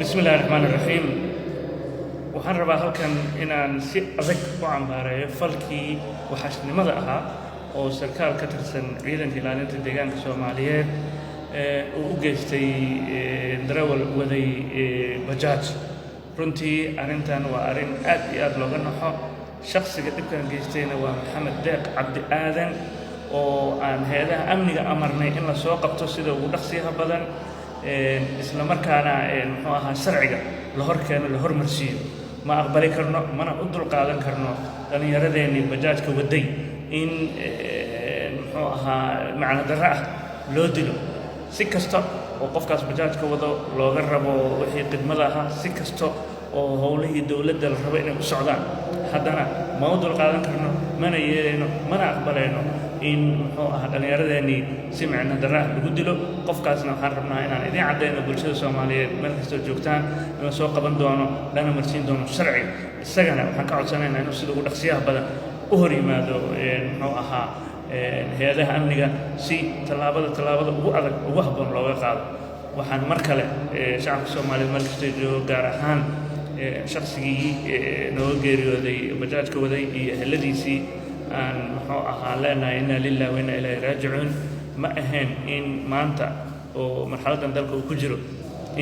بسم الله الرحمن الرحيم waxaan rabaa halkan inaan si adag u cambaareeyo falkii waxaasnimada ahaa oo sarkaal ka tirsan ciidanka ilaalinta deegaanka Soomaaliyeed uu u geystay darawal waday bajaaj runtii arrintan waa arrin aad iyo aad looga naxo shakhsiga dhibkan geystayna waa Maxamed Deeq Cabdi Aadan oo aan hay'adaha amniga amarnay in la soo qabto sida ugu dhaqsiyaha badan isla markaana muxuu ahaa sharciga la horkeeno la hormarsiyo ma aqbali karno mana u dul qaadan karno dhalinyaradeenii bajaajka waday in muxuu ahaa macna darro ah loo dilo si kasta oo qofkaas bajaajka wado looga rabo wixii khidmada ahaa si kasta oo howlihii dawladda la rabo inay u socdaan haddana ma u dul qaadan karno mana yeelayno mana aqbalayno in muxuu ahaa dhalinyaradeenii si macna darro ah lagu dilo qofkaasna waxaan rabnaa inaan idin caddayno bulshada Soomaaliyeed meel kastoo joogtaan in la soo qaban doono lana marsiin doono sharci isagana waxaan ka codsanaynaa inuu sida ugu dhaqsiyaha badan u hor yimaado muxuu ahaa hay'adaha amniga si tallaabada ugu adag ugu habboon looga qaado waxaan mar kale shacabka Soomaaliyeed meel kastoo joogo gaar ahaan shakhsigii nooga geeriyooday bajaajka waday iyo eheladiisii aan muxuu ahaa leenahay inna lillahi wa inna ilayhi raajicuun ma ahayn in maanta oo marxaladan dalka uu ku jiro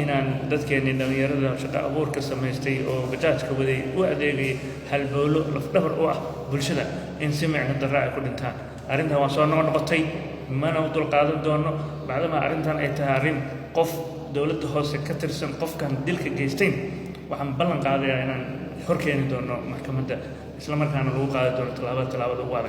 inaan dadkeenii dhalinyarada shaqo abuurka samaystay oo bajaajka waday u adeegay halbowlo lafdhabar u ah bulshada in si macna darro ay ku dhintaan arrintan waa soo noqotay mana u dul qaadan doono maadaama arrintan ay tahay arrin qof dowladda hoose ka tirsan qofkan dilka geystay waxaan ballan qaadayaa inaan horkeeni doono maxkamadda isla markaana lagu qaadi doono tallaabada ugu adag